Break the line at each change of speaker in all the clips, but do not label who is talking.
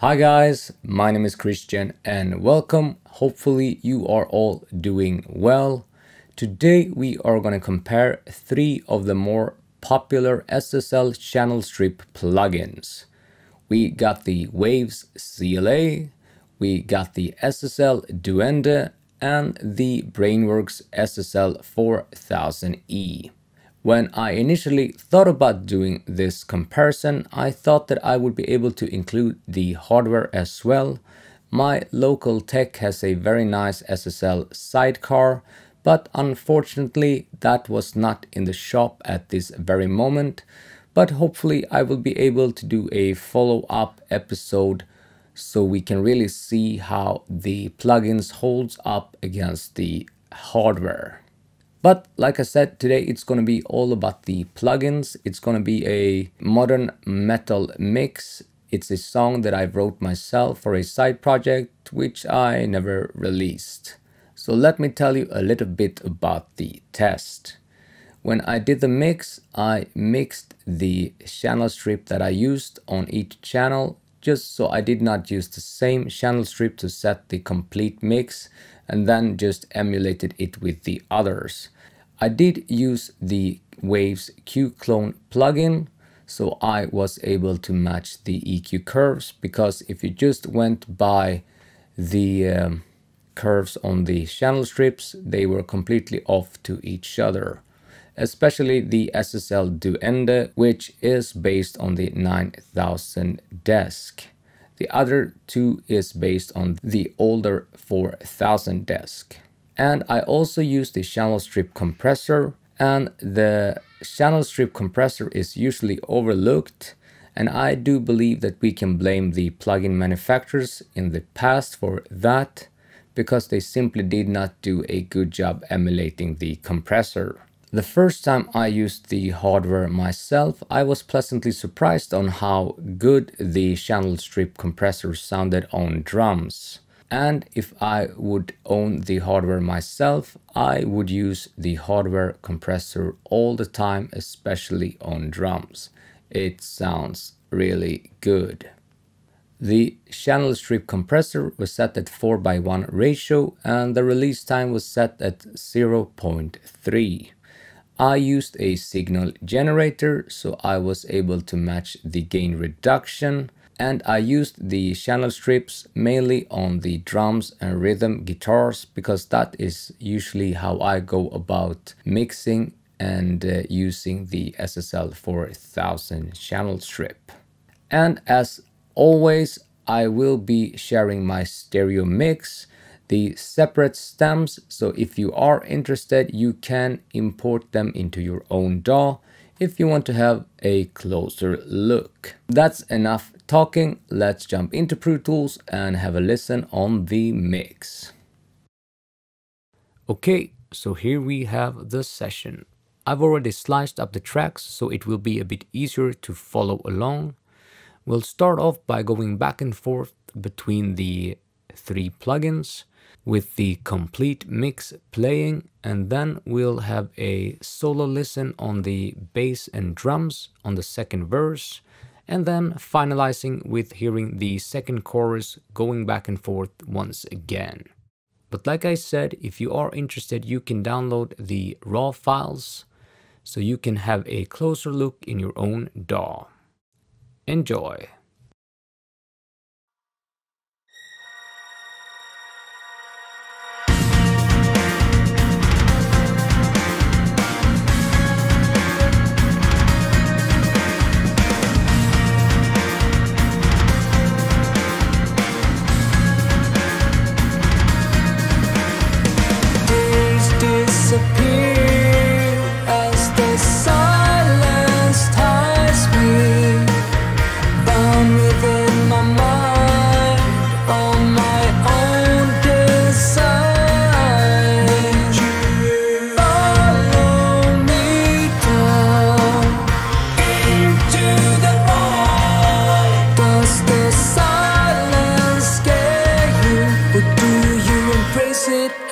Hi guys, my name is Christian and welcome. Hopefully you are all doing well. Today we are going to compare 3 of the more popular SSL Channelstrip plugins. We got the Waves CLA, we got the SSL Duende and the Brainworks SSL 4000E. When I initially thought about doing this comparison, I thought that I would be able to include the hardware as well. My local tech has a very nice SSL sidecar, but unfortunately that was not in the shop at this very moment. But hopefully I will be able to do a follow-up episode so we can really see how the plugins holds up against the hardware. But like I said, today it's going to be all about the plugins. It's going to be a modern metal mix. It's a song that I wrote myself for a side project, which I never released. So let me tell you a little bit about the test. When I did the mix, I mixed the channel strip that I used on each channel, just so I did not use the same channel strip to set the complete mix and then just emulated it with the others. I did use the Waves Q-Clone plugin, so I was able to match the EQ curves, because if you just went by the curves on the channel strips, they were completely off to each other. Especially the SSL Duende, which is based on the 9000 desk. The other two is based on the older 4000 desk. And I also use the channel strip compressor, and the channel strip compressor is usually overlooked, and I do believe that we can blame the plugin manufacturers in the past for that, because they simply did not do a good job emulating the compressor. The first time I used the hardware myself, I was pleasantly surprised on how good the channel strip compressor sounded on drums. And if I would own the hardware myself, I would use the hardware compressor all the time, especially on drums. It sounds really good. The channel strip compressor was set at 4:1 ratio and the release time was set at 0.3. I used a signal generator, so I was able to match the gain reduction, and I used the channel strips mainly on the drums and rhythm guitars, because that is usually how I go about mixing and using the SSL 4000 channel strip. And as always, I will be sharing my stereo mix, the separate stems, so if you are interested, you can import them into your own DAW if you want to have a closer look. That's enough talking, let's jump into Pro Tools and have a listen on the mix. Okay, so here we have the session. I've already sliced up the tracks, so it will be a bit easier to follow along. We'll start off by going back and forth between the 3 plugins, with the complete mix playing, and then we'll have a solo listen on the bass and drums on the second verse, and then finalizing with hearing the second chorus going back and forth once again. But like I said, if you are interested, you can download the raw files so you can have a closer look in your own DAW. Enjoy!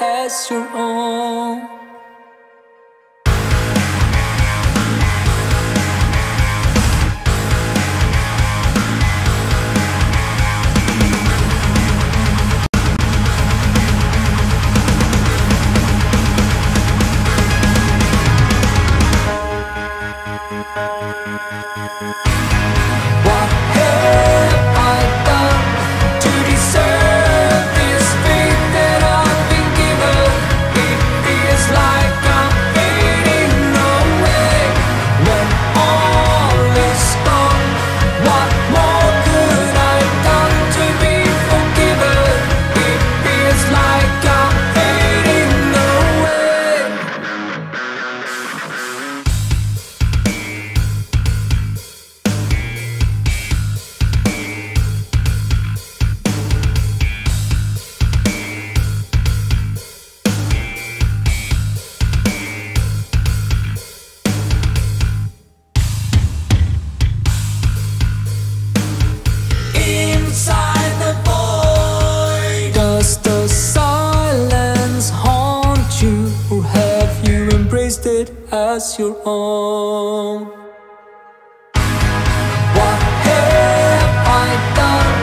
As your own. as your own. What have I done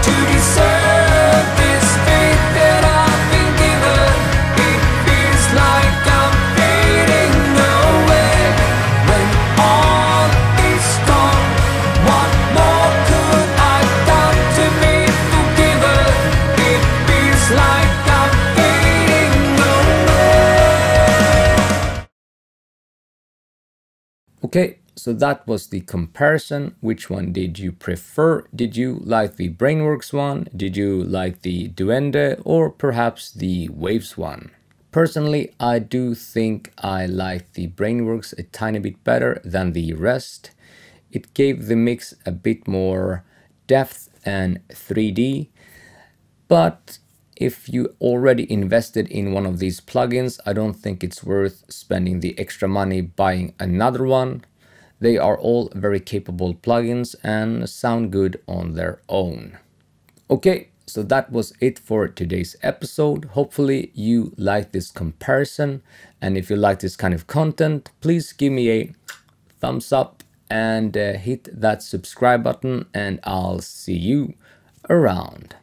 to deserve this fate that I've been given? It feels like I'm fading away. When all is gone, what more could I've done to be forgiven? It feels like I'm fading away.
Okay, so that was the comparison. Which one did you prefer? Did you like the Brainworks one? Did you like the Duende, or perhaps the Waves one? Personally, I do think I liked the Brainworks a tiny bit better than the rest. It gave the mix a bit more depth and 3D, but if you already invested in one of these plugins, I don't think it's worth spending the extra money buying another one. They are all very capable plugins and sound good on their own. Okay, so that was it for today's episode. Hopefully you liked this comparison, and if you like this kind of content, please give me a thumbs up and hit that subscribe button, and I'll see you around.